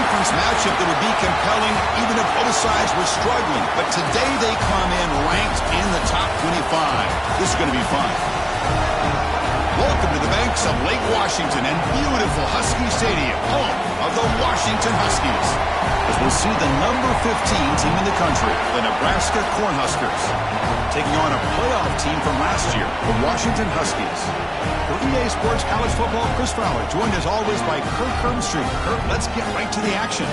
conference matchup that would be compelling even if both sides were struggling. But today they come in ranked in the top 25. This is going to be fun. Welcome to the banks of Lake Washington and beautiful Husky Stadium, home of the Washington Huskies. As we'll see the number 15 team in the country, the Nebraska Cornhuskers, taking on a playoff team from last year, the Washington Huskies. For EA Sports College Football, Chris Fowler, joined as always by Kurt Herbstreit. Kurt, let's get right to the action.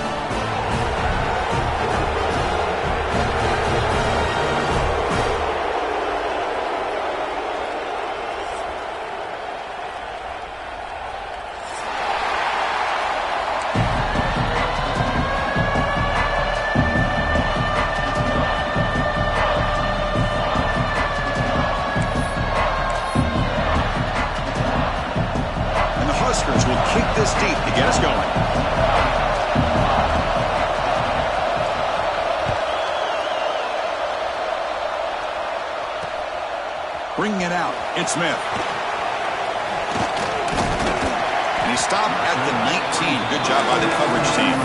This deep to get us going. Bringing it out, it's Smith. And he stopped at the 19. Good job by the coverage team.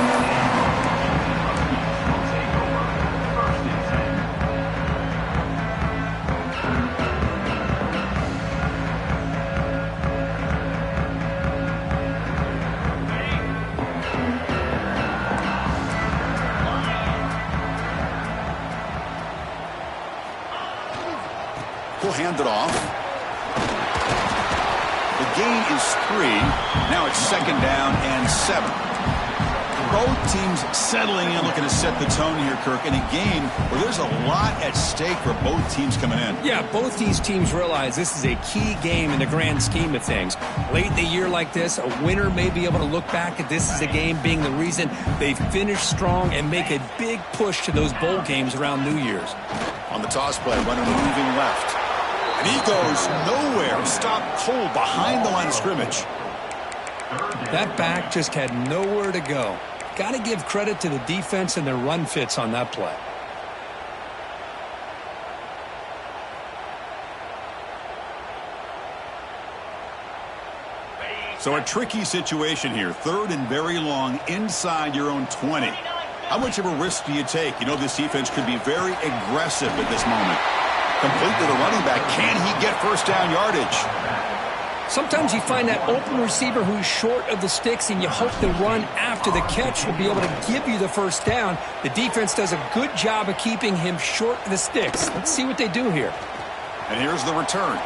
He'll hand it off. The gain is 3. Now it's 2nd down and 7. Both teams settling in, looking to set the tone here, Kirk, in a game where there's a lot at stake for both teams coming in. Yeah, both these teams realize this is a key game in the grand scheme of things. Late in the year like this, a winner may be able to look back at this as a game being the reason they finish strong and make a big push to those bowl games around New Year's. On the toss play, runner moving left. And he goes nowhere. Stopped cold behind the line of scrimmage. That back just had nowhere to go. Got to give credit to the defense and their run fits on that play. So a tricky situation here. 3rd and very long inside your own 20. How much of a risk do you take? You know this defense could be very aggressive at this moment. Complete to the running back. Can he get first down yardage? Sometimes you find that open receiver who's short of the sticks, and you hope the run after the catch will be able to give you the first down. The defense does a good job of keeping him short of the sticks. Let's see what they do here. And here's the return.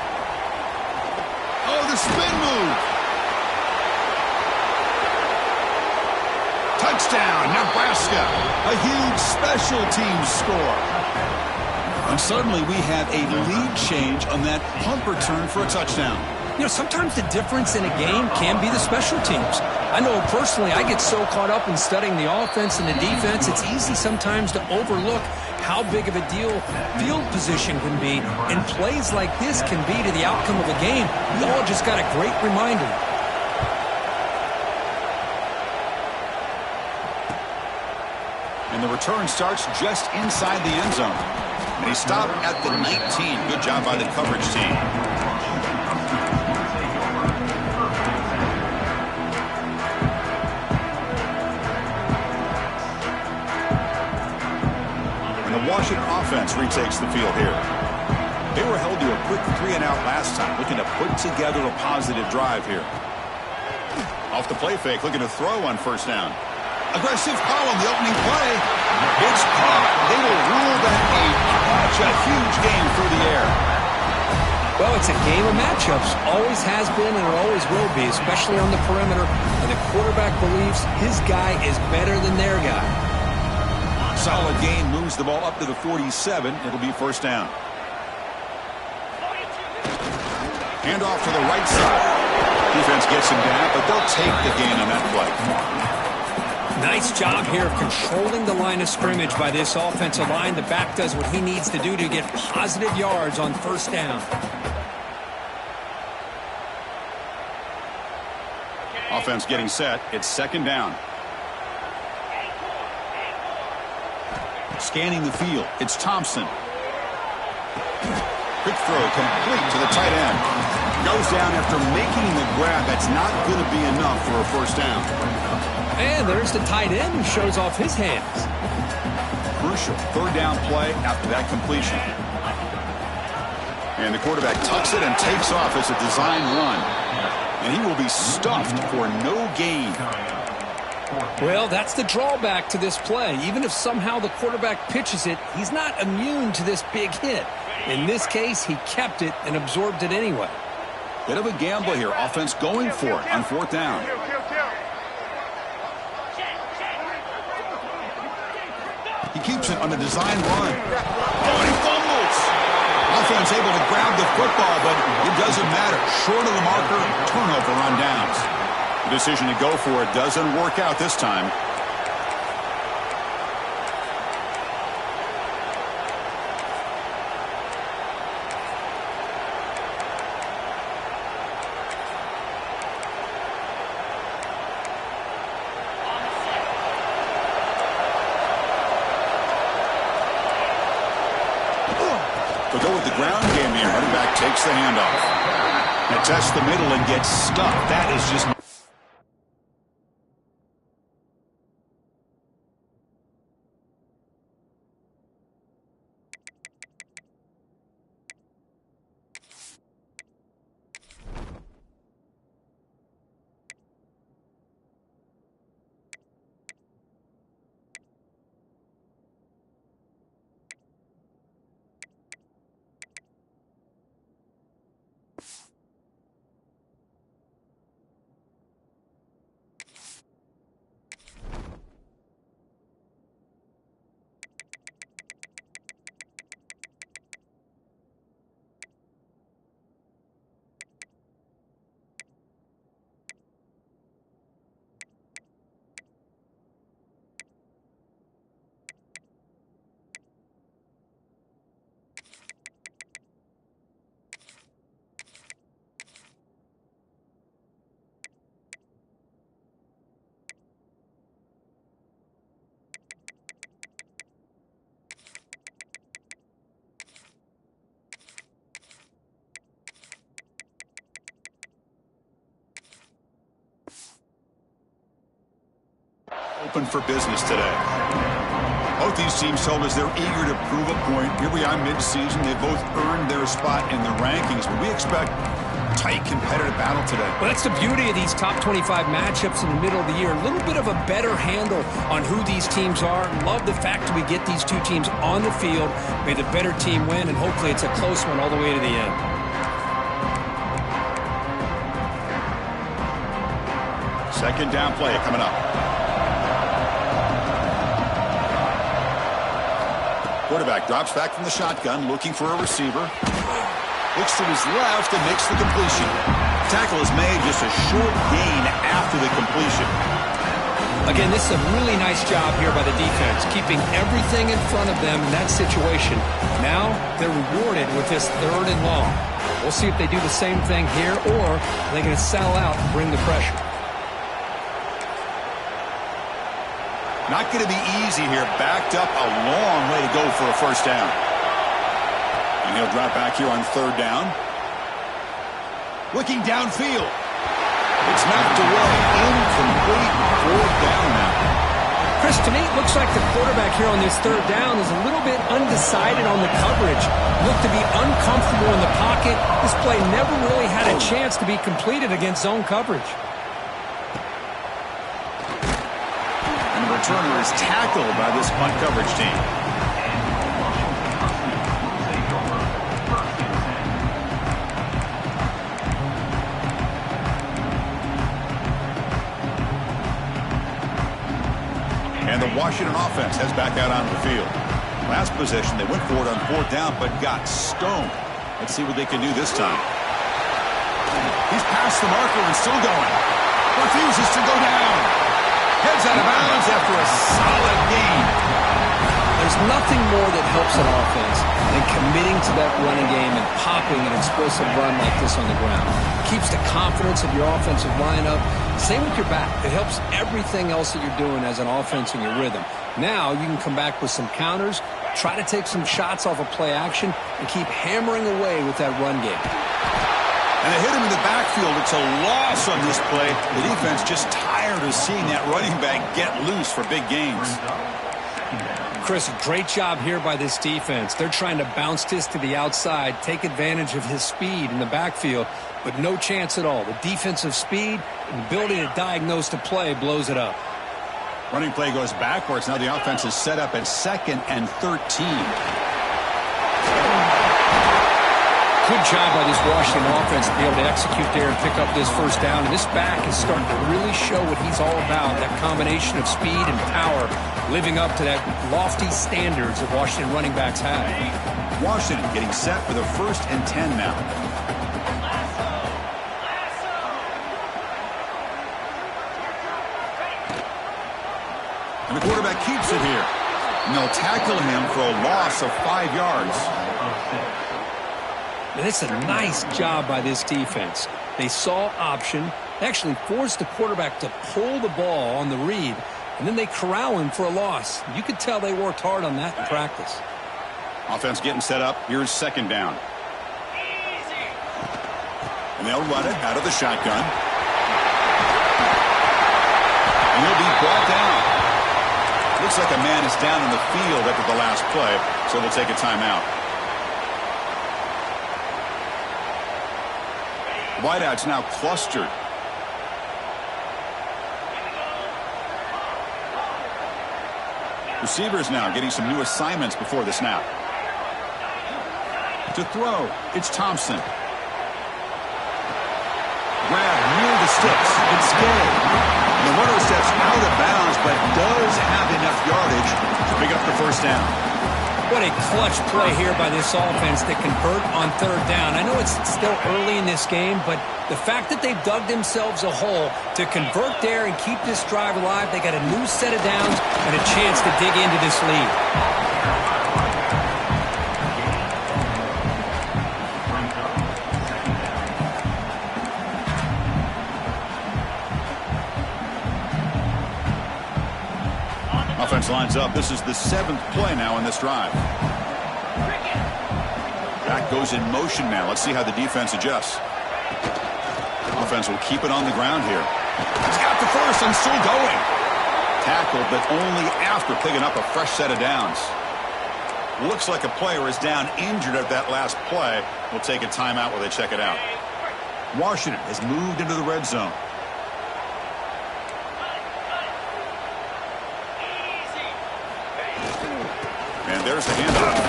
Oh, the spin move. Touchdown, Nebraska. A huge special teams score. And suddenly we have a lead change on that punt return for a touchdown. You know, sometimes the difference in a game can be the special teams. I know personally I get so caught up in studying the offense and the defense, it's easy sometimes to overlook how big of a deal field position can be. And plays like this can be to the outcome of a game. We all just got a great reminder. And the return starts just inside the end zone. And he stopped at the 19. Good job by the coverage team. And the Washington offense retakes the field here. They were held to a quick 3-and-out last time, looking to put together a positive drive here. Off the play fake, looking to throw on first down. Aggressive call on the opening play. It's caught. They will rule that a catch. A huge game through the air. Well, it's a game of matchups. Always has been and it always will be, especially on the perimeter. And the quarterback believes his guy is better than their guy. Solid gain, moves the ball up to the 47. It'll be first down. Hand off to the right side. Defense gets him down, but they'll take the gain on that play. Nice job here of controlling the line of scrimmage by this offensive line. The back does what he needs to do to get positive yards on first down. Offense getting set. It's 2nd down. Scanning the field. It's Thompson. Quick throw complete to the tight end. Goes down after making the grab, that's not going to be enough for a first down. And there's the tight end who shows off his hands. Crucial third down play after that completion. And the quarterback tucks it and takes off as a design run. And he will be stuffed for no gain. Well, that's the drawback to this play. Even if somehow the quarterback pitches it, he's not immune to this big hit. In this case, he kept it and absorbed it anyway. Bit of a gamble here. Offense going for it on fourth down. He keeps it on the design run. Oh, and he fumbles. Offense able to grab the football, but it doesn't matter. Short of the marker, turnover on downs. The decision to go for it doesn't work out this time. They'll go with the ground game here. Running back takes the handoff. And tests the middle and gets stuffed. That is just... Open for business today. Both these teams told us they're eager to prove a point. Here we are mid-season. They both earned their spot in the rankings, but we expect a tight, competitive battle today. Well, that's the beauty of these top 25 matchups in the middle of the year. A little bit of a better handle on who these teams are. Love the fact that we get these two teams on the field. May the better team win, and hopefully it's a close one all the way to the end. Second down play coming up. Quarterback drops back from the shotgun, looking for a receiver. Looks to his left and makes the completion. Tackle is made, just a short gain after the completion. Again, this is a really nice job here by the defense, keeping everything in front of them in that situation. Now they're rewarded with this third and long. We'll see if they do the same thing here, or they're going to sell out and bring the pressure. Not going to be easy here. Backed up a long way to go for a first down. And he'll drop back here on third down. Looking downfield. It's knocked away. Incomplete. Fourth down now. Chris, to me, it looks like the quarterback here on this third down is a little bit undecided on the coverage. Looked to be uncomfortable in the pocket. This play never really had a chance to be completed against zone coverage. Returner is tackled by this punt coverage team. And the Washington offense heads back out onto the field. Last possession, they went for it on fourth down, but got stoned. Let's see what they can do this time. He's past the marker and still going. Refuses to go down. Heads out of bounds after a solid gain. There's nothing more that helps an offense than committing to that running game and popping an explosive run like this on the ground. It keeps the confidence of your offensive lineup. Same with your back. It helps everything else that you're doing as an offense in your rhythm. Now you can come back with some counters, try to take some shots off of play action, and keep hammering away with that run game. And they hit him in the backfield. It's a loss on this play. The defense just tired of seeing that running back get loose for big gains. Chris, great job here by this defense. They're trying to bounce this to the outside, take advantage of his speed in the backfield, but no chance at all. The defensive speed and ability to diagnose the play blows it up. Running play goes backwards. Now the offense is set up at 2nd and 13. Good job by this Washington offense to be able to execute there and pick up this first down. And this back is starting to really show what he's all about, that combination of speed and power, living up to that lofty standards that Washington running backs have. Washington getting set for the 1st and 10 now. And the quarterback keeps it here. And they'll tackle him for a loss of 5 yards. And it's a nice job by this defense. They saw option, actually forced the quarterback to pull the ball on the read, and then they corral him for a loss. You could tell they worked hard on that in practice. Offense getting set up. Here's 2nd down. And they'll run it out of the shotgun. And he'll be brought down. Looks like a man is down in the field after the last play, so they'll take a timeout. Wideouts now clustered. Receivers now getting some new assignments before the snap. To throw, it's Thompson. Grab near the sticks. It's Gay. The runner steps out of bounds, but does have enough yardage to pick up the first down. What a clutch play here by this offense to convert on 3rd down. I know it's still early in this game, but the fact that they've dug themselves a hole to convert there and keep this drive alive, they got a new set of downs and a chance to dig into this lead. Offense lines up. This is the 7th play now in this drive. Back goes in motion now. Let's see how the defense adjusts. Offense will keep it on the ground here. He's got the first and still going. Tackled, but only after picking up a fresh set of downs. Looks like a player is down injured at that last play. We'll take a timeout while they check it out. Washington has moved into the red zone. And there's the handoff.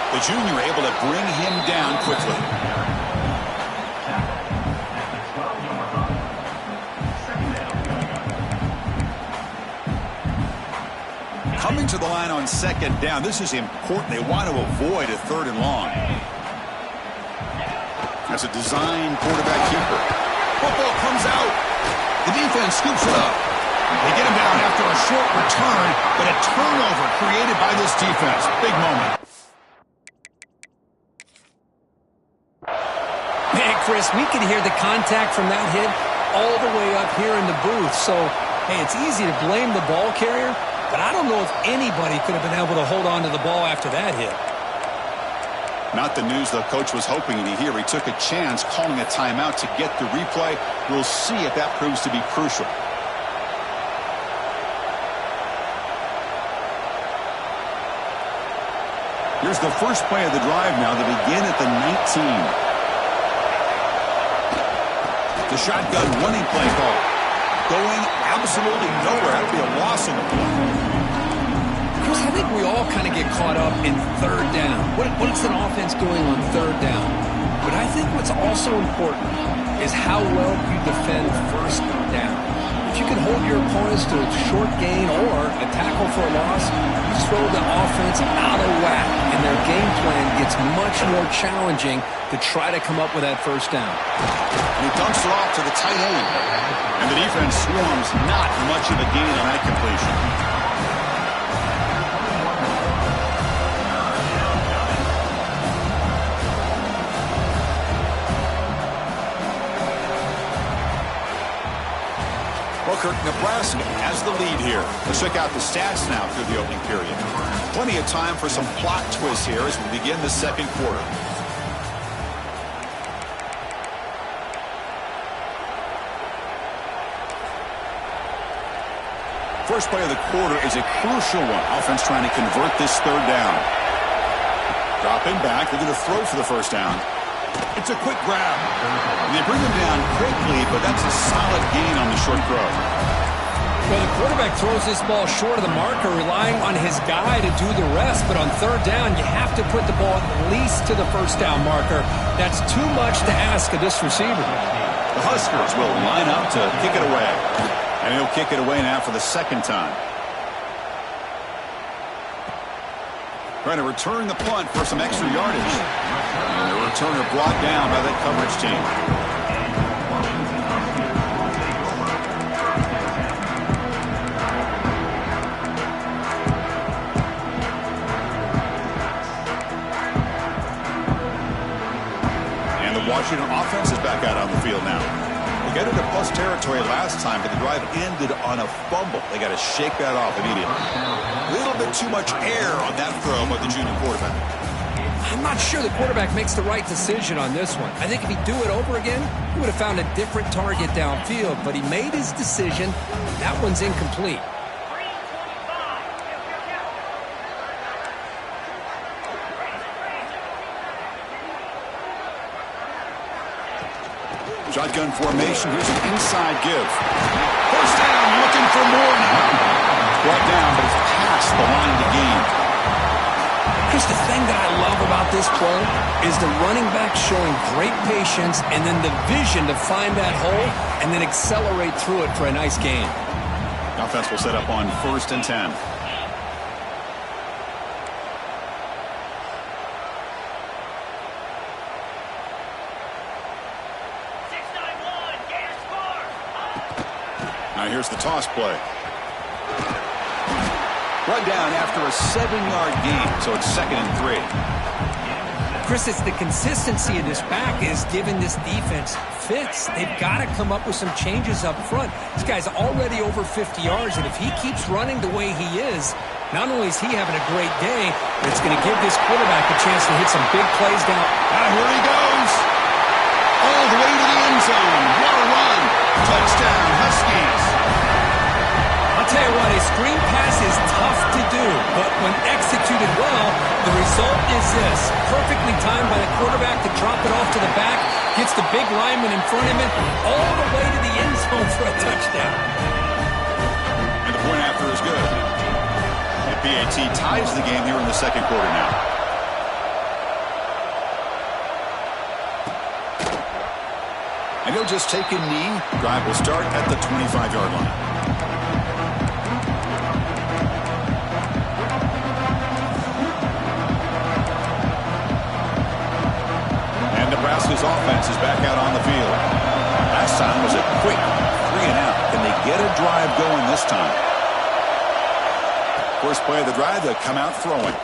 The junior able to bring him down quickly. Coming to the line on 2nd down. This is important. They want to avoid a 3rd and long. That's a design quarterback keeper. Football comes out. The defense scoops it up. They get him down after a short return, but a turnover created by this defense. Big moment. Man, Chris, we could hear the contact from that hit all the way up here in the booth. So, hey, it's easy to blame the ball carrier, but I don't know if anybody could have been able to hold on to the ball after that hit. Not the news the coach was hoping to hear. He took a chance calling a timeout to get the replay. We'll see if that proves to be crucial. Here's the first play of the drive now. They begin at the 19. The shotgun running play call. Going absolutely nowhere. That'll be a loss on the play. Chris, I think we all kind of get caught up in 3rd down. What's an offense doing on 3rd down? But I think what's also important is how well you defend 1st down. If you can hold your opponents to a short gain or a tackle for a loss, you throw the offense out of whack, and their game plan gets much more challenging to try to come up with that 1st down. And he dumps it off to the tight end. And the defense swarms not much of a gain on that completion. Nebraska has the lead here. Let's check out the stats now through the opening period. Plenty of time for some plot twists here as we begin the 2nd quarter. First play of the quarter is a crucial one. Offense trying to convert this third down. Dropping back. They're going to throw for the first down. It's a quick grab. And they bring him down quickly, but that's a solid gain on the short throw. Well, the quarterback throws this ball short of the marker, relying on his guy to do the rest. But on third down, you have to put the ball at least to the first down marker. That's too much to ask of this receiver. The Huskers will line up to kick it away. And he'll kick it away now for the second time. Trying to return the punt for some extra yardage. And the returner brought down by that coverage team. Washington offense is back out on the field now. They got into plus territory last time, but the drive ended on a fumble. They got to shake that off immediately. A little bit too much air on that throw by the junior quarterback. I'm not sure the quarterback makes the right decision on this one. I think if he'd do it over again, he would have found a different target downfield, but he made his decision. That one's incomplete. Shotgun formation. Here's an inside give. First down, looking for more now. Brought down, but it's past the line to gain. Chris, the thing that I love about this play is the running back showing great patience and then the vision to find that hole and then accelerate through it for a nice gain. Offense will set up on 1st and 10. Now here's the toss play. Run down after a 7-yard gain, so it's 2nd and 3. Chris, it's the consistency of this back is giving this defense fits. They've got to come up with some changes up front. This guy's already over 50 yards, and if he keeps running the way he is, not only is he having a great day, but it's going to give this quarterback a chance to hit some big plays down. Here he goes. All the way to the end zone. What a run. Touchdown, Huskies. I'll tell you what, a screen pass is tough to do, but when executed well, the result is this. Perfectly timed by the quarterback to drop it off to the back, gets the big lineman in front of him, all the way to the end zone for a touchdown. And the point after is good. The PAT ties the game here in the second quarter now. And he'll just take a knee. Drive will start at the 25-yard line. And Nebraska's offense is back out on the field. Last time was a quick 3-and-out. Can they get a drive going this time? First play of the drive, they'll come out throwing.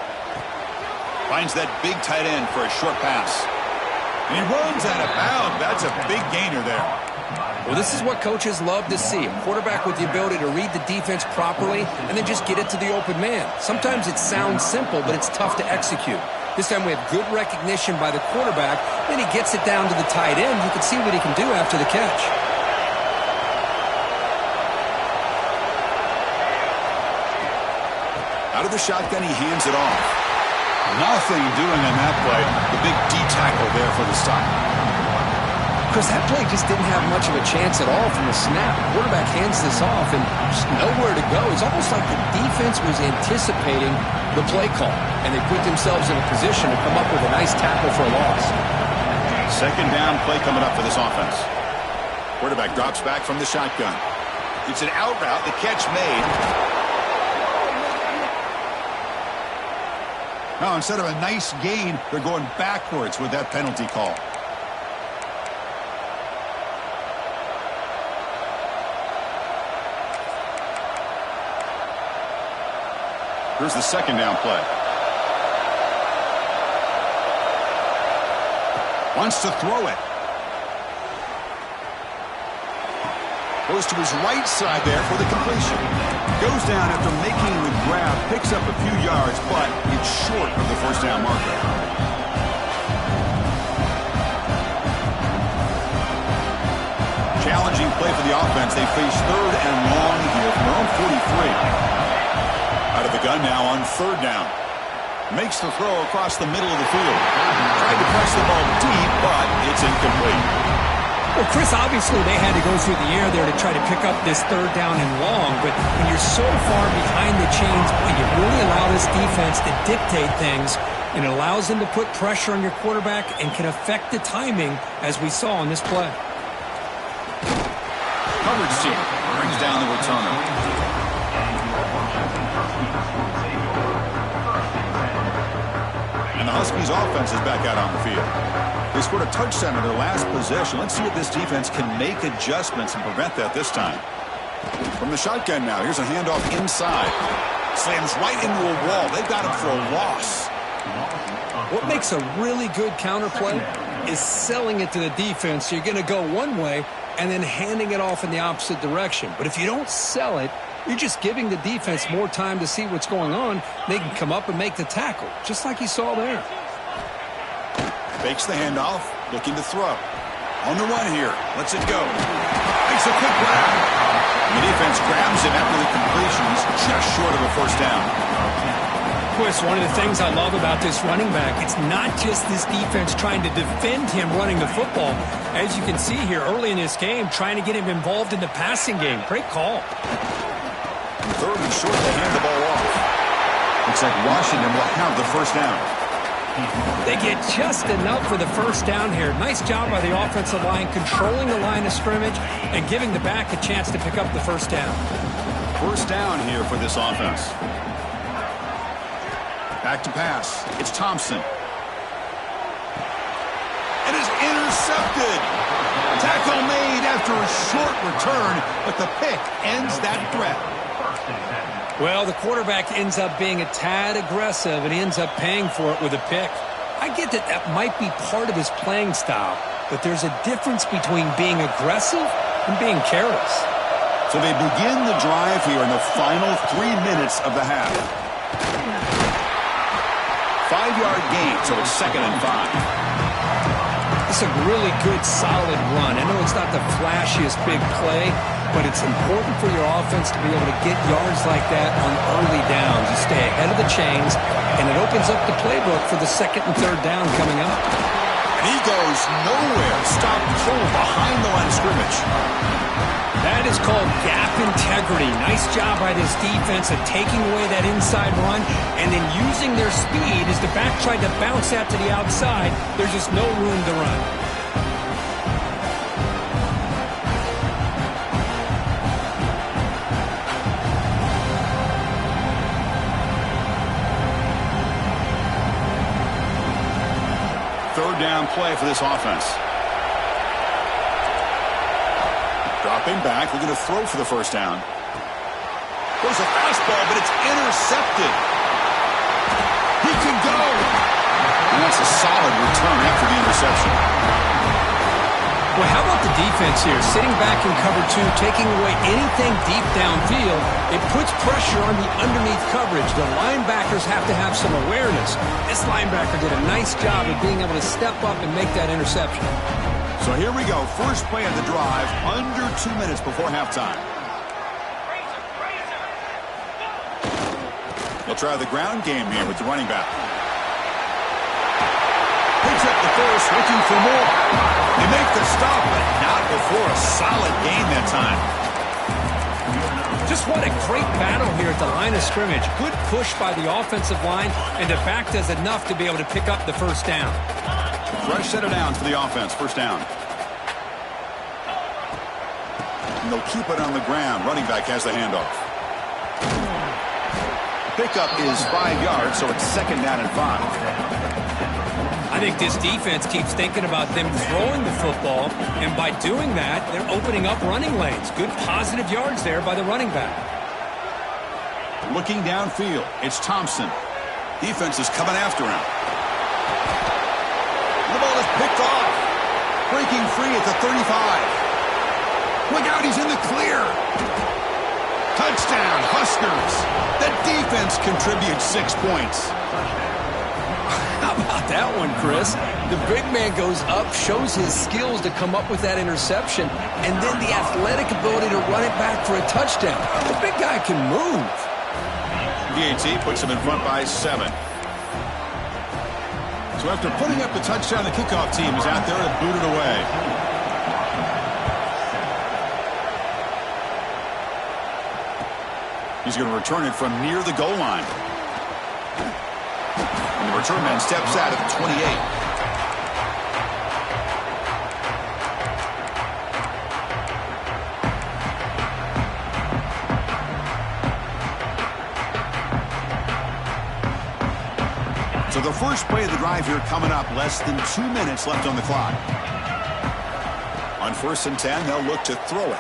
Finds that big tight end for a short pass. And he runs out of bounds. That's a big gainer there. Well, this is what coaches love to see. A quarterback with the ability to read the defense properly and then just get it to the open man. Sometimes it sounds simple, but it's tough to execute. This time we have good recognition by the quarterback. Then he gets it down to the tight end. You can see what he can do after the catch. Out of the shotgun, he hands it off. Nothing doing on that play. The big D tackle there for the stop. Chris, that play just didn't have much of a chance at all from the snap. The quarterback hands this off and just nowhere to go. It's almost like the defense was anticipating the play call, and they put themselves in a position to come up with a nice tackle for a loss. Second down play coming up for this offense. Quarterback drops back from the shotgun. It's an out route. The catch made. Now, instead of a nice gain, they're going backwards with that penalty call. Here's the second down play. Wants to throw it. Goes to his right side there for the completion. Goes down after making the grab, picks up a few yards, but it's short of the first down marker. challenging play for the offense. They face third and long here from their own 43. Out of the gun now on third down. Makes the throw across the middle of the field. Tried to press the ball deep, but it's incomplete. Well, Chris, obviously they had to go through the air there to try to pick up this third down and long, but when you're so far behind the chains, boy, you really allow this defense to dictate things, and it allows them to put pressure on your quarterback and can affect the timing, as we saw on this play. Coverage team brings down the returner. And the Huskies offense is back out on the field. They scored a touchdown in their last possession. Let's see if this defense can make adjustments and prevent that this time. From the shotgun now, here's a handoff inside. Slams right into a wall. They've got him for a loss. What makes a really good counterplay is selling it to the defense. So you're going to go one way and then handing it off in the opposite direction. But if you don't sell it, you're just giving the defense more time to see what's going on. They can come up and make the tackle, just like you saw there. Fakes the handoff, looking to throw. On the run here, lets it go. Makes a quick grab. The defense grabs him after the completion. He's just short of a first down. Chris, one of the things I love about this running back, it's not just this defense trying to defend him running the football. As you can see here early in this game, trying to get him involved in the passing game. Great call. Third and short to hand the ball off. Looks like Washington will have the first down. They get just enough for the first down here. Nice job by the offensive line, controlling the line of scrimmage and giving the back a chance to pick up the first down. First down here for this offense. Back to pass. It's Thompson. It is intercepted. Tackle made after a short return, but the pick ends that threat. Well, the quarterback ends up being a tad aggressive, and he ends up paying for it with a pick. I get that that might be part of his playing style, but there's a difference between being aggressive and being careless. So they begin the drive here in the final 3 minutes of the half. 5-yard gain, so it's 2nd and 5. It's a really good, solid run. I know it's not the flashiest big play, but it's important for your offense to be able to get yards like that on early downs. You stay ahead of the chains, and it opens up the playbook for the 2nd and 3rd down coming up. And he goes nowhere. Stopped cold behind the line of scrimmage. That is called gap integrity. Nice job by this defense of taking away that inside run and then using their speed as the back tried to bounce that to the outside. There's just no room to run. Third down play for this offense. Dropping back, looking to throw for the first down. There's a fastball, but it's intercepted. He can go. And that's a solid return after the interception. Well, how about the defense here? Sitting back in cover 2, taking away anything deep downfield. It puts pressure on the underneath coverage. The linebackers have to have some awareness. This linebacker did a nice job of being able to step up and make that interception. So here we go. First play of the drive, under 2 minutes before halftime. They'll try the ground game here with the running back. Picks up the first, looking for more. They make the stop, but not before a solid gain that time. Just what a great battle here at the line of scrimmage. Good push by the offensive line, and the back does enough to be able to pick up the first down. Fresh set of downs for the offense. First down. And they'll keep it on the ground. Running back has the handoff. Pickup is 5 yards, so it's 2nd down and 5. I think this defense keeps thinking about them throwing the football, and by doing that, they're opening up running lanes. Good positive yards there by the running back. Looking downfield, it's Thompson. Defense is coming after him. The ball is picked off. Breaking free at the 35. Look out, he's in the clear. Touchdown, Huskers. The defense contributes 6 points. How How about that one, Chris? The big man goes up, shows his skills to come up with that interception, and then the athletic ability to run it back for a touchdown. The big guy can move. PAT puts him in front by 7. So after putting up the touchdown, the kickoff team is out there to boot it away. He's going to return it from near the goal line. And the return man steps out at the 28. So the first play of the drive here coming up, less than 2 minutes left on the clock. On 1st and 10, they'll look to throw it.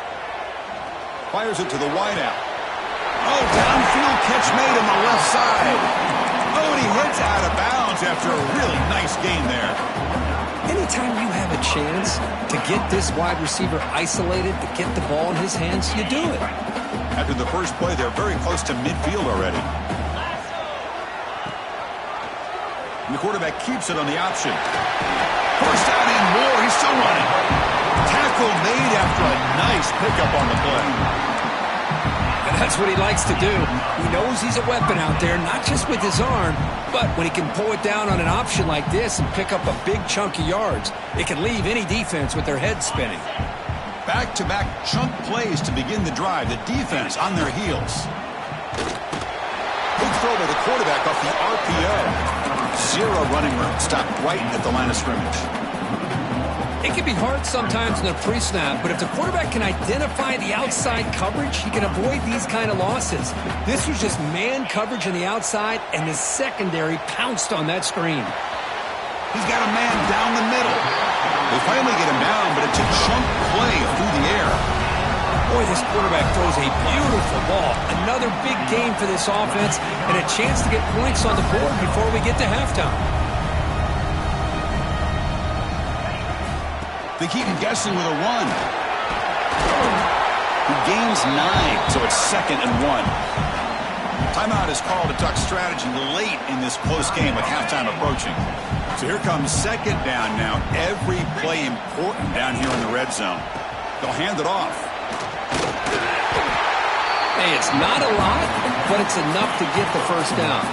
Fires it to the wideout. Oh, downfield catch made on the left side. Oh, and he hits out of bounds after a really nice gain there. Anytime you have a chance to get this wide receiver isolated, to get the ball in his hands, you do it. After the first play, they're very close to midfield already. And the quarterback keeps it on the option. First down and more. He's still running. Tackle made after a nice pickup on the play. And that's what he likes to do. He knows he's a weapon out there, not just with his arm, but when he can pull it down on an option like this and pick up a big chunk of yards, it can leave any defense with their head spinning. Back-to-back chunk plays to begin the drive. The defense on their heels. Big throw by the quarterback off the RPO. Zero running room. Stopped right at the line of scrimmage. It can be hard sometimes in a pre-snap, but if the quarterback can identify the outside coverage, he can avoid these kind of losses. This was just man coverage on the outside, and the secondary pounced on that screen. He's got a man down the middle. They finally get him down, but it's a chunk play through the air. Boy, this quarterback throws a beautiful ball. Another big game for this offense, and a chance to get points on the board before we get to halftime. They keep him guessing with a run. He gains 9, so it's 2nd and 1. Timeout is called to duck strategy late in this close game with halftime approaching. So here comes 2nd down now. Every play important down here in the red zone. They'll hand it off. Hey, it's not a lot, but it's enough to get the first down.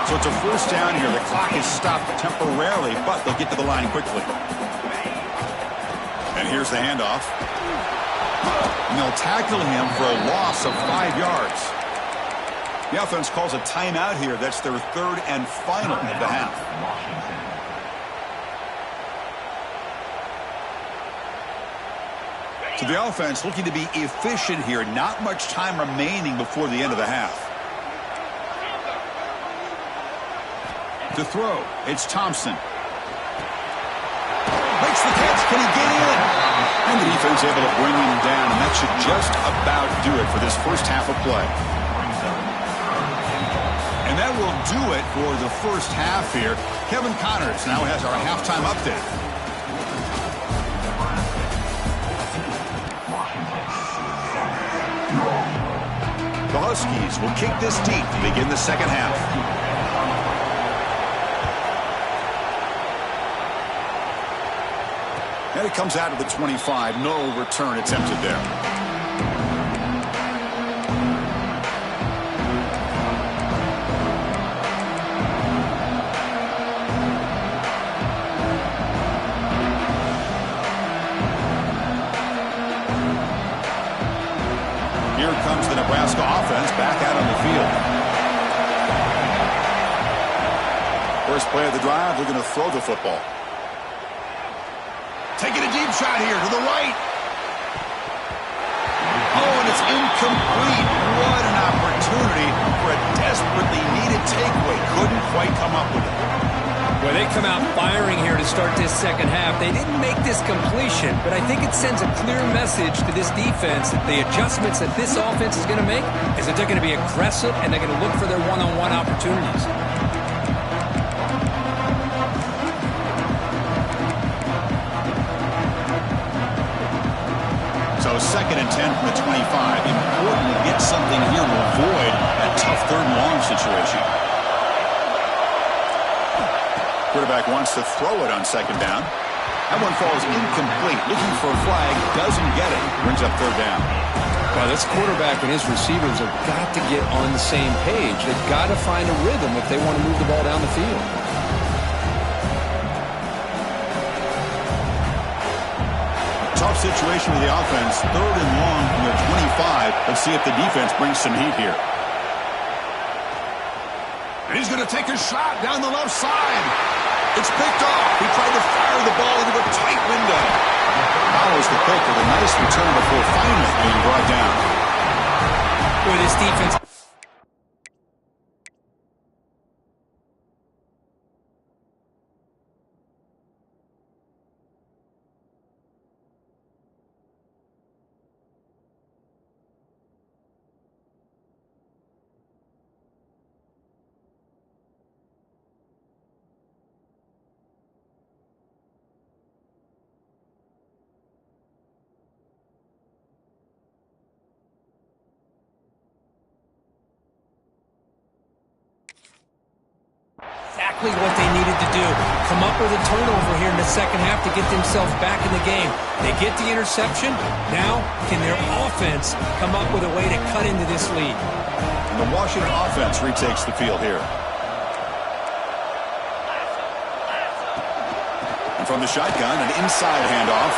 So it's a first down here. The clock is stopped temporarily, but they'll get to the line quickly. And here's the handoff. And they'll tackle him for a loss of 5 yards. The offense calls a timeout here. That's their 3rd and final of the half. So the offense looking to be efficient here. Not much time remaining before the end of the half. To throw, it's Thompson. Makes the catch. Can he get in? And the defense able to bring him down, and that should just about do it for this first half of play. And that will do it for the first half here. Kevin Connors now has our halftime update. The Huskies will kick this deep to begin the second half. And it comes out of the 25. No return attempted there. Here comes the Nebraska offense back out on the field. First play of the drive, they're going to throw the football. Taking a deep shot here to the right. Oh, and it's incomplete. What an opportunity for a desperately needed takeaway. Couldn't quite come up with it. Well, they come out firing here to start this second half. They didn't make this completion, but I think it sends a clear message to this defense that the adjustments that this offense is going to make is that they're going to be aggressive and they're going to look for their one-on-one opportunities. So 2nd and 10 from the 25. Important to get something here to avoid that tough 3rd and long situation. Quarterback wants to throw it on second down. That one falls incomplete. Looking for a flag, doesn't get it. Brings up third down. Well, this quarterback and his receivers have got to get on the same page. They've got to find a rhythm if they want to move the ball down the field. Tough situation with the offense. Third and long from their 25. Let's see if the defense brings some heat here. And he's going to take a shot down the left side. It's picked off. He tried to fire the ball into a tight window. Follows the pick with a nice return before finally being brought down. Boy, this defense. Exactly what they needed to do. Come up with a turnover here in the second half to get themselves back in the game. They get the interception. Now, can their offense come up with a way to cut into this lead? And the Washington offense retakes the field here. And from the shotgun, an inside handoff.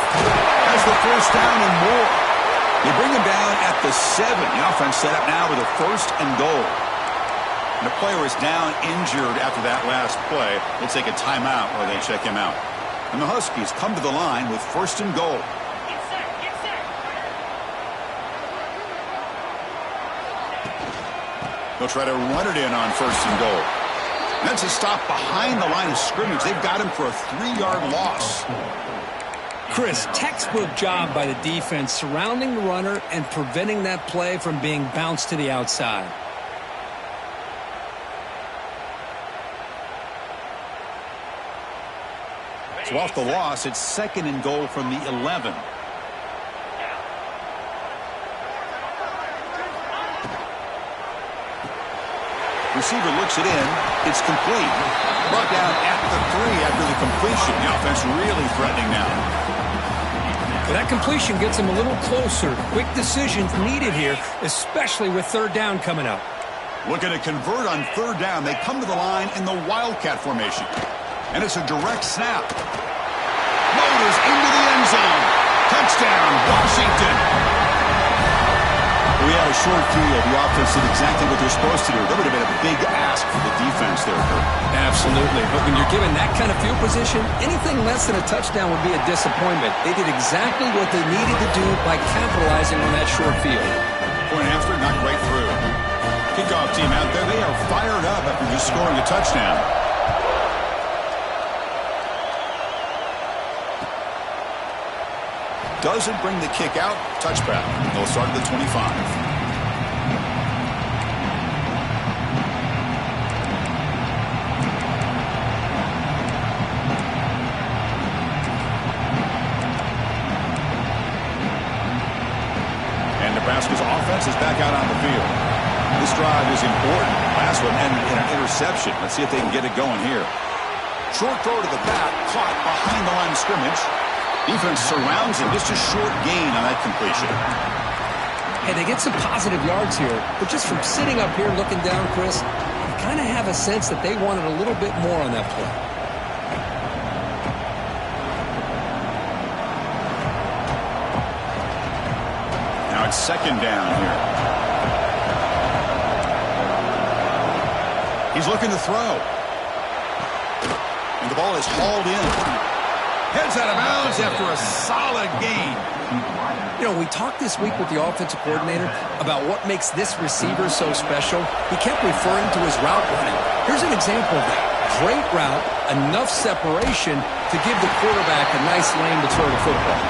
Has the first down and more. They bring him down at the 7. The offense set up now with a first and goal. And the player is down injured after that last play. They'll take a timeout or they check him out. And the Huskies come to the line with first and goal. Get set, get set. They'll try to run it in on first and goal. And that's a stop behind the line of scrimmage. They've got him for a 3-yard loss. Chris, textbook job by the defense surrounding the runner and preventing that play from being bounced to the outside. So off the loss, it's second and goal from the 11. Receiver looks it in. It's complete. Brought down at the 3 after the completion. The offense really threatening now. Well, that completion gets them a little closer. Quick decisions needed here, especially with third down coming up. Looking to convert on third down. They come to the line in the Wildcat formation. And it's a direct snap. Motors into the end zone. Touchdown, Washington. We had a short field. The offense did exactly what they're supposed to do. That would have been a big ask for the defense there, Kurt. Absolutely. But when you're given that kind of field position, anything less than a touchdown would be a disappointment. They did exactly what they needed to do by capitalizing on that short field. Point after, not quite through. Kickoff team out there. They are fired up after just scoring a touchdown. Doesn't bring the kick out. Touchback. They'll start at the 25. And Nebraska's offense is back out on the field. This drive is important. Last one ended in an interception. Let's see if they can get it going here. Short throw to the back. Caught behind the line of scrimmage. Defense surrounds him. Just a short gain on that completion. Hey, they get some positive yards here, but just from sitting up here looking down, Chris, you kind of have a sense that they wanted a little bit more on that play. Now it's second down here. He's looking to throw. And the ball is hauled in. Heads out of bounds after a solid gain. You know, we talked this week with the offensive coordinator about what makes this receiver so special. He kept referring to his route running. Here's an example of that. Great route, enough separation to give the quarterback a nice lane to throw the football.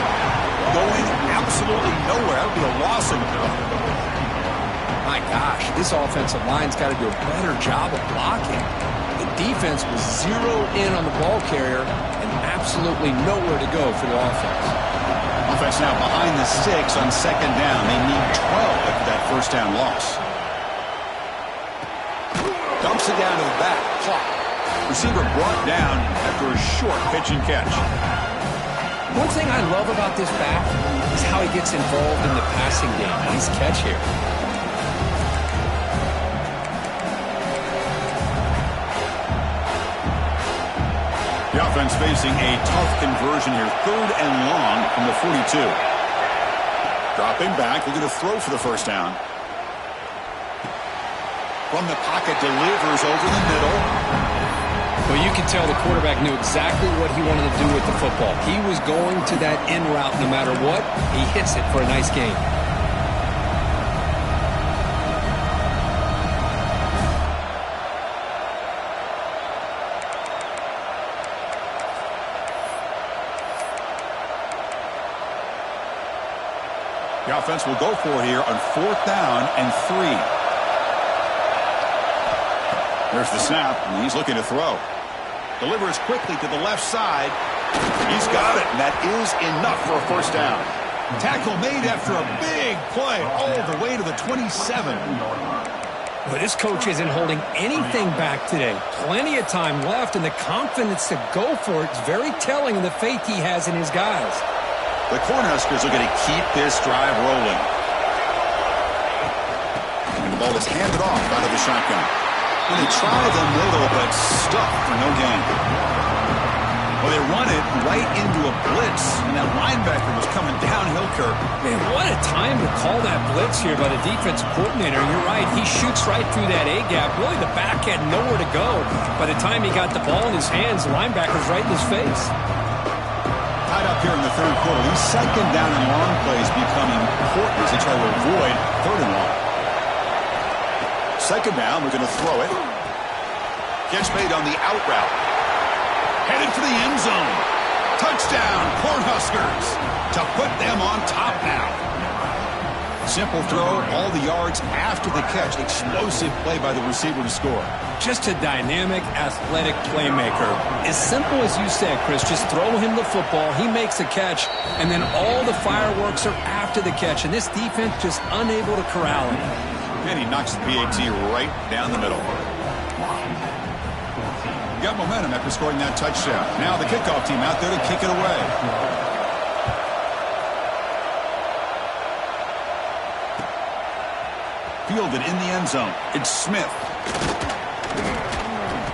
Going absolutely nowhere. That would be a loss in the play. My gosh, this offensive line's got to do a better job of blocking. The defense was zeroed in on the ball carrier and absolutely nowhere to go for the offense. Offense now behind the 6 on second down. They need 12 after that first down loss. Dumps it down to the back. Clock. Receiver brought down after a short pitch and catch. One thing I love about this back is how he gets involved in the passing game. Nice catch here. The offense facing a tough conversion here. 3rd and long from the 42. Dropping back, looking to throw for the first down. From the pocket, delivers over the middle. Well, you can tell the quarterback knew exactly what he wanted to do with the football. He was going to that in route no matter what. He hits it for a nice gain. The offense will go for it here on 4th down and 3. There's the snap, and he's looking to throw. Delivers quickly to the left side. He's got it, and that is enough for a first down. Tackle made after a big play all the way to the 27. But this coach isn't holding anything back today. Plenty of time left, and the confidence to go for it is very telling of the faith he has in his guys. The Cornhuskers are going to keep this drive rolling. And the ball is handed off out of the shotgun. And they try the middle, but stuffed for no gain. Well, they run it right into a blitz, and that linebacker was coming downhill, Kirk. Man, what a time to call that blitz here by the defensive coordinator. You're right. He shoots right through that A-gap. Really, the back had nowhere to go. By the time he got the ball in his hands, the linebacker's right in his face. Tied up here in the 3rd quarter. These 2nd down and long plays becoming important as they try to avoid 3rd and long. 2nd down, we're going to throw it. Catch made on the out route. Headed for the end zone. Touchdown, Cornhuskers, to put them on top now. Simple throw, all the yards after the catch. Explosive play by the receiver to score. Just a dynamic, athletic playmaker. As simple as you said, Chris, just throw him the football, he makes a catch, and then all the fireworks are after the catch, and this defense just unable to corral him. And he knocks the PAT right down the middle. Got momentum after scoring that touchdown. Now the kickoff team out there to kick it away. Fielded in the end zone. It's Smith.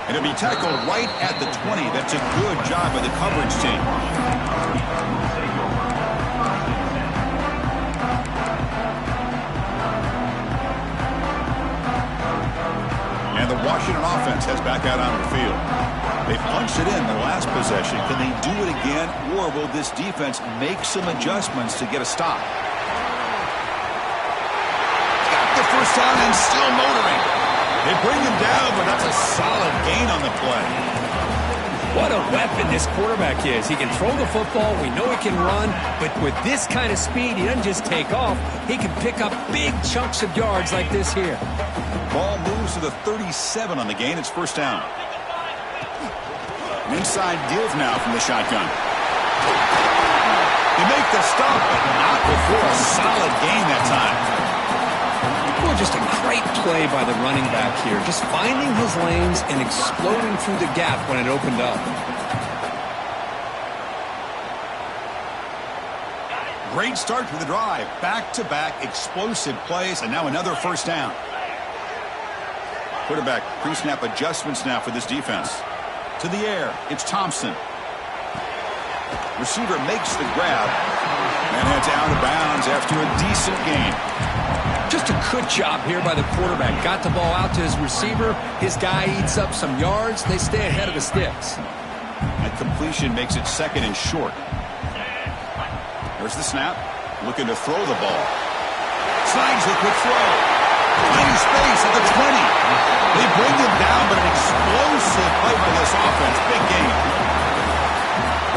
And it'll be tackled right at the 20. That's a good job by the coverage team. And the Washington offense heads back out onto the field. They punched it in the last possession. Can they do it again, or will this defense make some adjustments to get a stop? Got the first down and still motoring. They bring him down, but that's a solid gain on the play. What a weapon this quarterback is. He can throw the football. We know he can run. But with this kind of speed, he doesn't just take off. He can pick up big chunks of yards like this here. Ball moves to the 37 on the gain. It's first down. An inside give now from the shotgun. They make the stop, but not before a solid gain that time. Well, just a great play by the running back here. Just finding his lanes and exploding through the gap when it opened up. Great start to the drive. Back-to-back explosive plays, and now another first down. Quarterback pre-snap adjustments now for this defense. To the air, it's Thompson. Receiver makes the grab and heads out of bounds after a decent gain. Just a good job here by the quarterback. Got the ball out to his receiver. His guy eats up some yards. They stay ahead of the sticks. That completion makes it 2nd and short. There's the snap. Looking to throw the ball. Slides the quick throw. Plenty space at the 20. They bring him down, but an explosive play by this offense. Big game.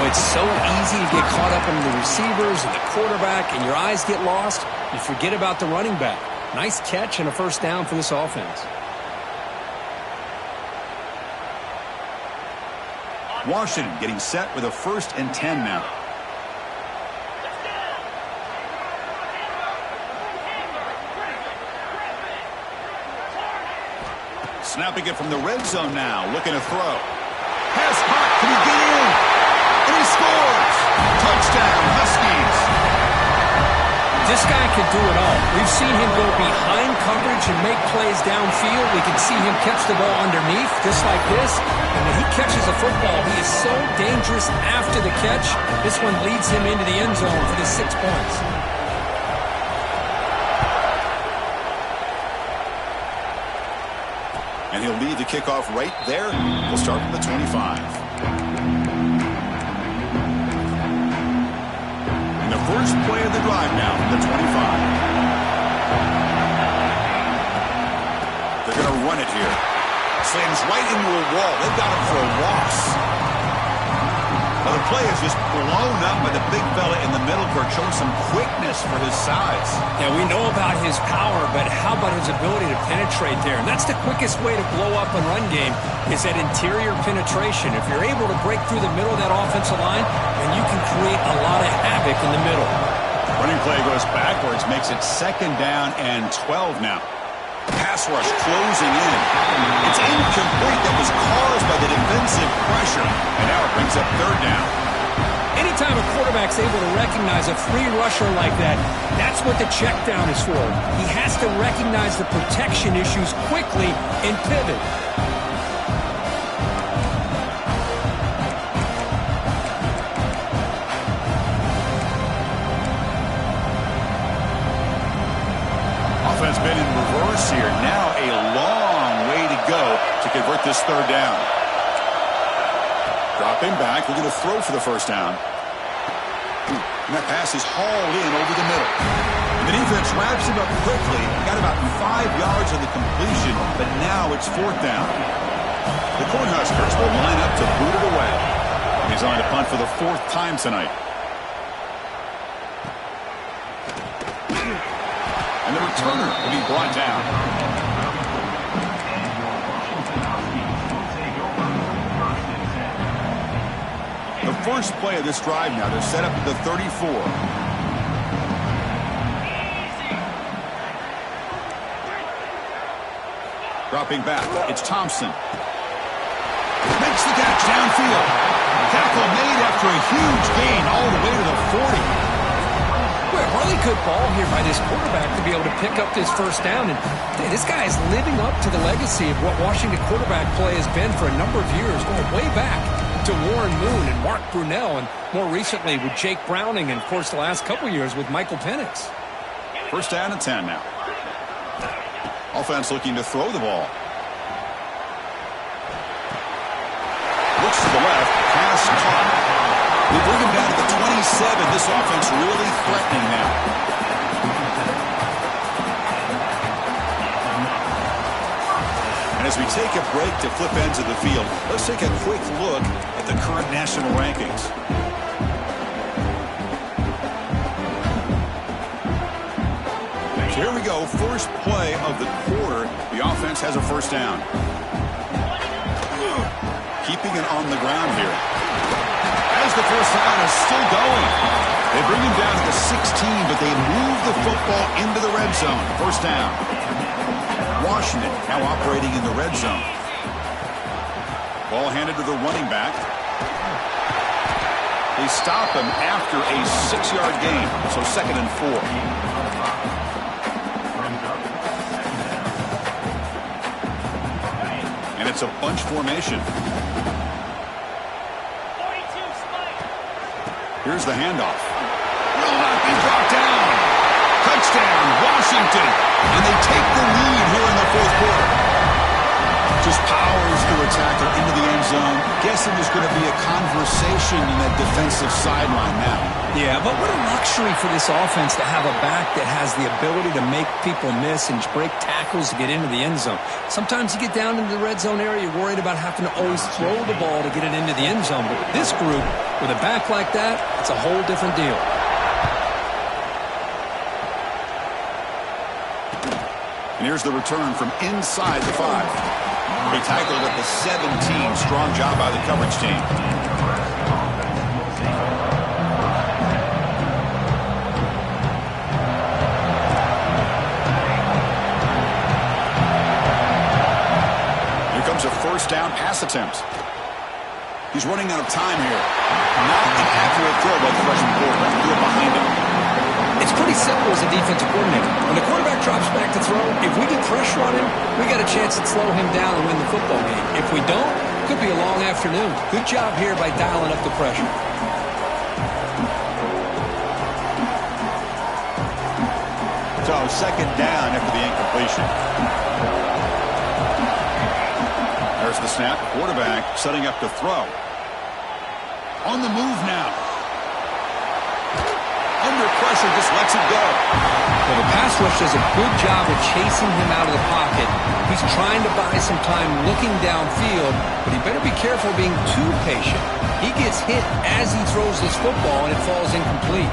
Well, it's so easy to get caught up in the receivers and the quarterback, and your eyes get lost. You forget about the running back. Nice catch and a first down for this offense. Washington getting set with a 1st and 10 now. Snapping it from the red zone now, looking to throw. Pass caught, can he get in? And he scores! Touchdown, Huskies! This guy can do it all. We've seen him go behind coverage and make plays downfield. We can see him catch the ball underneath, just like this. And when he catches a football, he is so dangerous after the catch. This one leads him into the end zone for the 6 points. And he'll lead the kickoff right there. We'll start from the 25. First play of the drive now from the 25. They're going to run it here. Slams right into a wall. They've got him for a loss. Well, the play is just blown up by the big fella in the middle, Kirk, showing some quickness for his size. Yeah, we know about his power, but how about his ability to penetrate there? And that's the quickest way to blow up a run game, is that interior penetration. If you're able to break through the middle of that offensive line, then you can create a lot of havoc in the middle. Running play goes backwards, makes it 2nd down and 12 now. Pass rush closing in. It's incomplete. That was caused by the defensive pressure. And now it brings up 3rd down. Anytime a quarterback's able to recognize a free rusher like that, that's what the check down is for. He has to recognize the protection issues quickly and pivot. Offense been in reverse here. Now a long way to go to convert this 3rd down. Dropping back, looking to throw for the 1st down. And that pass is hauled in over the middle. And the defense wraps him up quickly. Got about 5 yards on the completion, but now it's 4th down. The Cornhuskers will line up to boot it away. He's on to punt for the 4th time tonight. And the returner will be brought down. The first play of this drive now, they're set up at the 34. Dropping back, it's Thompson. Makes the catch downfield. Tackle made after a huge gain all the way to the 40. Really good ball here by this quarterback to be able to pick up this 1st down. And this guy is living up to the legacy of what Washington quarterback play has been for a number of years, going way back to Warren Moon and Mark Brunell, and more recently with Jake Browning, and, of course, the last couple years with Michael Penix. 1st down and 10 now. Offense looking to throw the ball. Looks to the left. Pass caught. We bring him down to the 27. This offense really threatening now. And as we take a break to flip ends of the field, let's take a quick look at the current national rankings. So here we go. First play of the quarter. The offense has a 1st down. Keeping it on the ground here. As the 1st down is still going. They bring him down to the 16, but they move the football into the red zone. 1st down. Washington now operating in the red zone. Ball handed to the running back. They stop him after a 6-yard gain, so 2nd and 4. And it's a bunch formation. Here's the handoff. Will not be brought down. Touchdown, Washington. And they take the lead here in the 4th quarter. Just powers through a tackle into the end zone. Guessing there's going to be a conversation in that defensive sideline now. Yeah, but what a luxury for this offense to have a back that has the ability to make people miss and break tackles to get into the end zone. Sometimes you get down into the red zone area, you're worried about having to always throw the ball to get it into the end zone. But with this group, with a back like that, it's a whole different deal. And here's the return from inside the 5. They tackled at the 17. Strong job by the coverage team. first down pass attempt. He's running out of time here. Not an accurate throw by the freshman quarterback. Threw it behind him. It's pretty simple as a defensive coordinator. When the quarterback drops back to throw, if we get pressure on him, we got a chance to slow him down and win the football game. If we don't, it could be a long afternoon. Good job here by dialing up the pressure. So second down after the incompletion. There's the snap. Quarterback setting up to throw. On the move now. Under pressure, just lets it go. Well, the pass rush does a good job of chasing him out of the pocket. He's trying to buy some time looking downfield, but he better be careful being too patient. He gets hit as he throws this football, and it falls incomplete.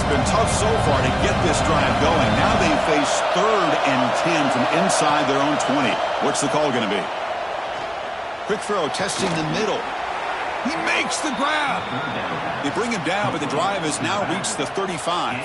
Been tough so far to get this drive going. Now they face 3rd and 10 from inside their own 20. What's the call going to be? Quick throw, testing the middle. He makes the grab. They bring him down, but the drive has now reached the 35.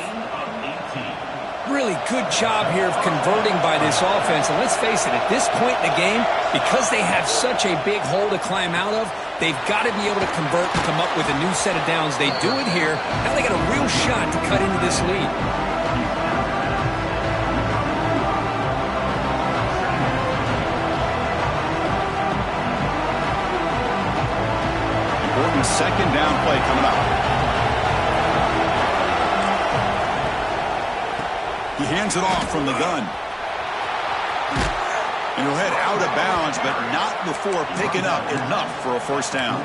Really good job here of converting by this offense. And let's face it, at this point in the game, because they have such a big hole to climb out of, they've got to be able to convert and come up with a new set of downs. They do it here. Now they got a real shot to cut into this lead. Important second down play coming up. He hands it off from the gun. And he'll head out of bounds, but not before picking up enough for a first down.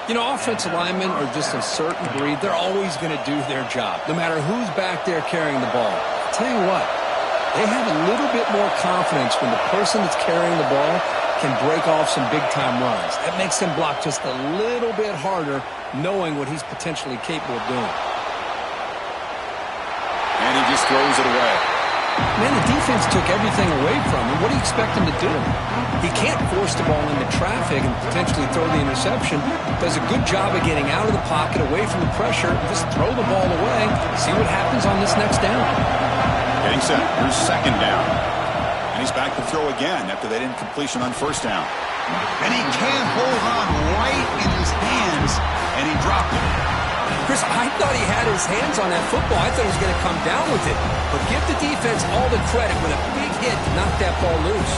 You know, offensive linemen are just a certain breed. They're always going to do their job, no matter who's back there carrying the ball. I'll tell you what, they have a little bit more confidence when the person that's carrying the ball can break off some big-time runs. That makes them block just a little bit harder, knowing what he's potentially capable of doing. And he just throws it away. Man, the defense took everything away from him. What do you expect him to do? He can't force the ball into traffic and potentially throw the interception. Does a good job of getting out of the pocket, away from the pressure, just throw the ball away, see what happens on this next down. Getting set. Here's second down. And he's back to throw again after that incompletion on first down. And he can't hold on right in his hands, and he dropped it. Chris, I thought he had his hands on that football. I thought he was going to come down with it. But give the defense all the credit with a big hit to knock that ball loose.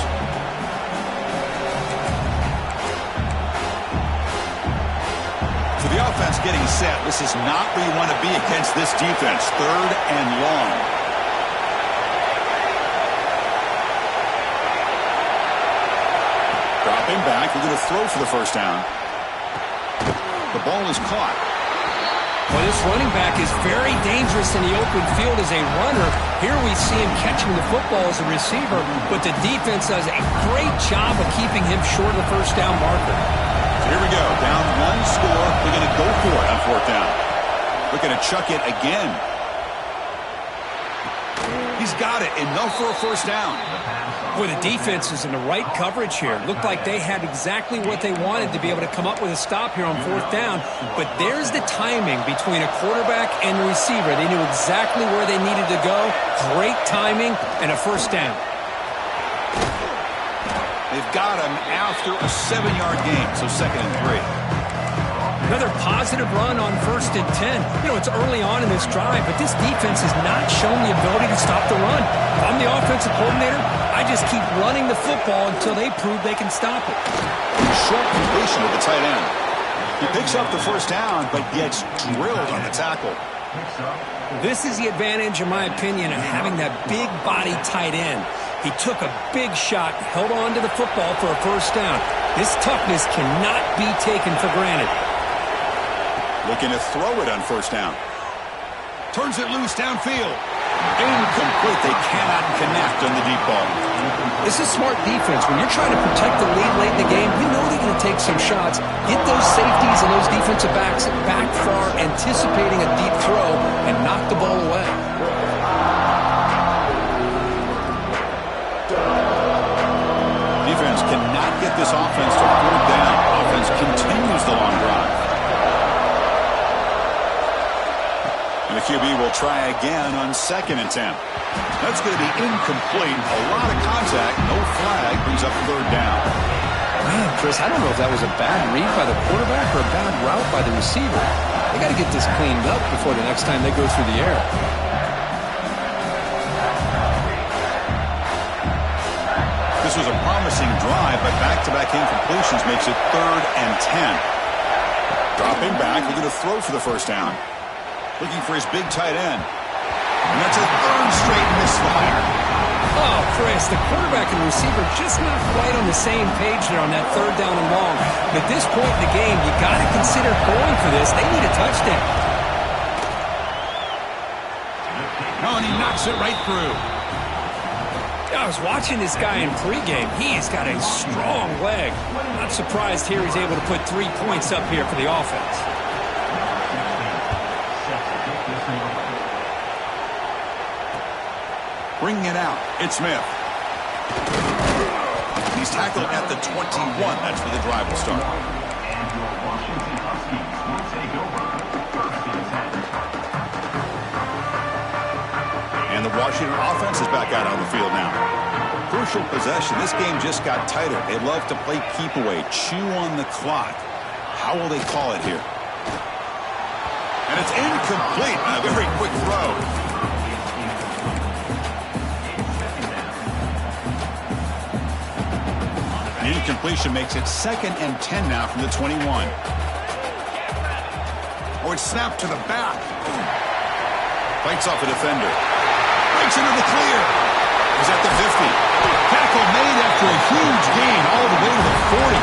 So the offense getting set. This is not where you want to be against this defense. 3rd and long. Dropping back. We're going to throw for the first down. The ball is caught. Well, this running back is very dangerous in the open field as a runner. Here we see him catching the football as a receiver, but the defense does a great job of keeping him short of the first down marker. So here we go. Down 1 score. They're going to go for it on 4th down. Looking to chuck it again. He's got it. Enough for a first down. Boy, the defense is in the right coverage here. Looked like they had exactly what they wanted to be able to come up with a stop here on 4th down. But there's the timing between a quarterback and the receiver. They knew exactly where they needed to go. Great timing and a first down. They've got him after a 7-yard gain, so 2nd and 3. Another positive run on 1st and 10. You know, it's early on in this drive, but this defense has not shown the ability to stop the run. If I'm the offensive coordinator, I just keep running the football until they prove they can stop it. Short completion with the tight end. He picks up the first down, but gets drilled on the tackle. This is the advantage, in my opinion, of having that big body tight end. He took a big shot, held on to the football for a first down. This toughness cannot be taken for granted. Looking to throw it on first down. Turns it loose downfield. Incomplete. They cannot connect on the deep ball. This is smart defense. When you're trying to protect the lead late in the game, you know they're going to take some shots. Get those safeties and those defensive backs back far, anticipating a deep throw, and knock the ball away. Defense cannot get this offense to 4th down. Offense continues the long drive. And the QB will try again on second attempt. That's going to be incomplete. A lot of contact. No flag. Brings up third down. Man, Chris, I don't know if that was a bad read by the quarterback or a bad route by the receiver. They got to get this cleaned up before the next time they go through the air. This was a promising drive, but back-to-back incompletions makes it 3rd and 10. Dropping back, looking to throw for the first down. Looking for his big tight end. And that's a 3rd straight misfire. Oh, Chris, the quarterback and receiver just not quite on the same page there on that 3rd down and long. But at this point in the game, you got to consider going for this. They need a touchdown. No, and he knocks it right through. I was watching this guy in pregame. He's got a strong leg. Not surprised here he's able to put 3 points up here for the offense. Bringing it out, it's Smith. He's tackled at the 21. That's where the drive will start. And the Washington offense is back out on the field now. Crucial possession. This game just got tighter. They love to play keep away, chew on the clock. How will they call it here? And it's incomplete. A very quick throw. The incompletion makes it 2nd and 10 now from the 21. Oh, it's snapped to the back. Fights off a defender. Breaks into the clear. He's at the 50. Tackle made after a huge gain all the way to the 40.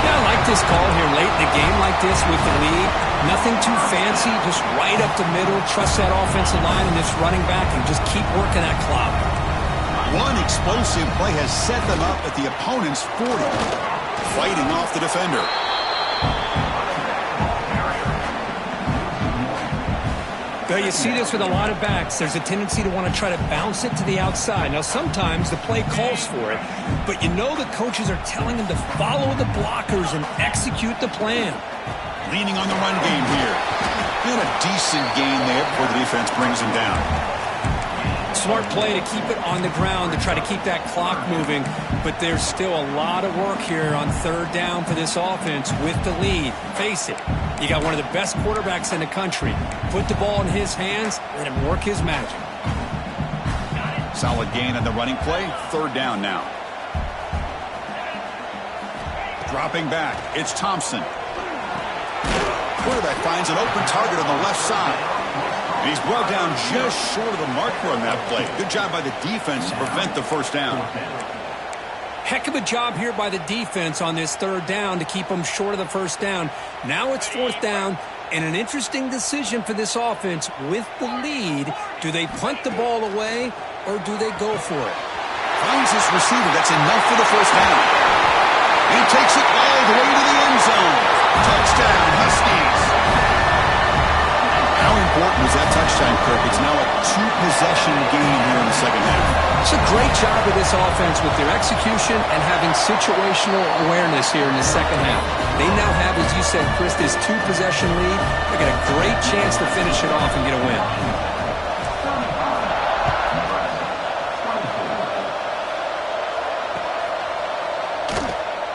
Yeah, I like this call here late in the game like this with the lead. Nothing too fancy, just right up the middle. Trust that offensive line and this running back and just keep working that clock. One explosive play has set them up at the opponent's 40. Fighting off the defender. Well, you see this with a lot of backs. There's a tendency to want to try to bounce it to the outside. Now, sometimes the play calls for it, but you know the coaches are telling them to follow the blockers and execute the plan. Leaning on the run game here. And a decent gain there before the defense brings him down. Smart play to keep it on the ground to try to keep that clock moving, but there's still a lot of work here on 3rd down for this offense with the lead. Face it, you got one of the best quarterbacks in the country. Put the ball in his hands, let him work his magic. Solid gain on the running play. 3rd down now. Dropping back, it's Thompson. Quarterback finds an open target on the left side. And he's brought down just short of the marker on that play. Good job by the defense to prevent the first down. Heck of a job here by the defense on this 3rd down to keep them short of the first down. Now it's 4th down, and an interesting decision for this offense with the lead. Do they punt the ball away, or do they go for it? Finds his receiver. That's enough for the first down. He takes it all the way to the end zone. Touchdown, Huskies. How important was that touchdown, Kirk? It's now a 2-possession game here in the second half. It's a great job of this offense with their execution and having situational awareness here in the second half. They now have, as you said, Chris, this 2-possession lead. They got a great chance to finish it off and get a win.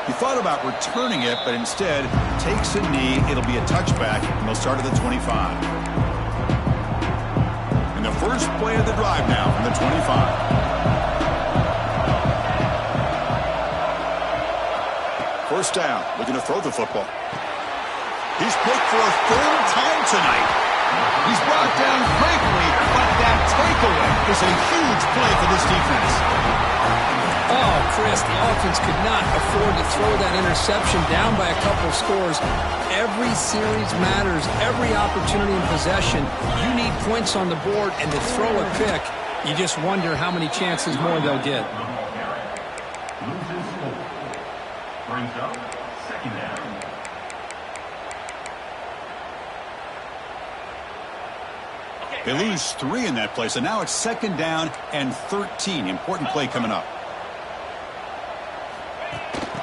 He thought about returning it, but instead takes a knee. It'll be a touchback, and they'll start at the 25. And the first play of the drive now from the 25. First down, looking to throw the football. He's picked for a 3rd time tonight. He's brought down quickly, but that takeaway is a huge play for this defense. Oh, Chris, the offense could not afford to throw that interception down by a couple scores. Every series matters. Every opportunity in possession. You need points on the board, and to throw a pick, you just wonder how many chances more they'll get. Brings up 2nd down. They lose 3 in that play, so now it's 2nd down and 13. Important play coming up.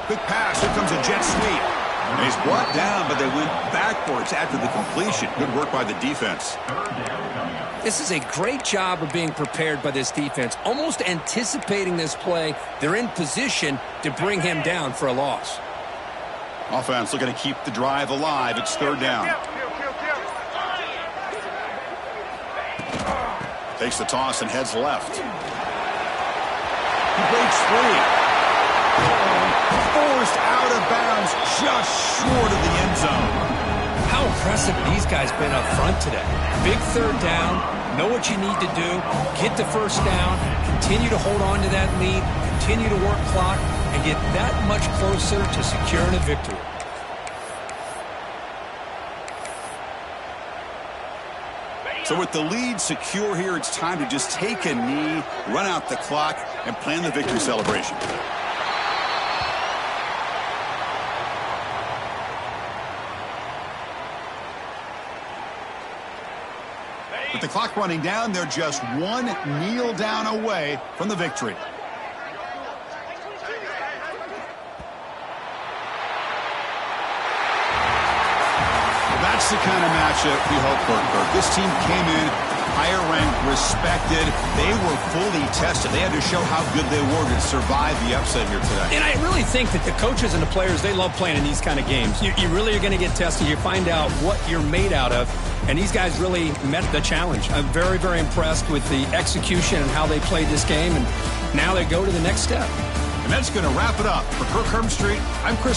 Quick pass. Here comes a jet sweep. And he's brought down, but they went backwards after the completion. Good work by the defense. This is a great job of being prepared by this defense, almost anticipating this play. They're in position to bring him down for a loss. Offense looking to keep the drive alive. It's third down. Takes the toss and heads left. He breaks free. Forced out of bounds just short of the end zone. How impressive these guys been up front today. Big third down, know what you need to do, get the first down, continue to hold on to that lead, continue to work clock, and get that much closer to securing a victory. So with the lead secure here, it's time to just take a knee, run out the clock, and plan the victory celebration. With the clock running down, they're just one kneel down away from the victory. That's the kind of matchup we hope for, Kirk. This team came in higher ranked, respected. They were fully tested. They had to show how good they were to survive the upset here today. And I really think that the coaches and the players, they love playing in these kind of games. You really are going to get tested. You find out what you're made out of. And these guys really met the challenge. I'm very, very impressed with the execution and how they played this game. And now they go to the next step. And that's going to wrap it up. For Kirk Herbstreit, I'm Chris.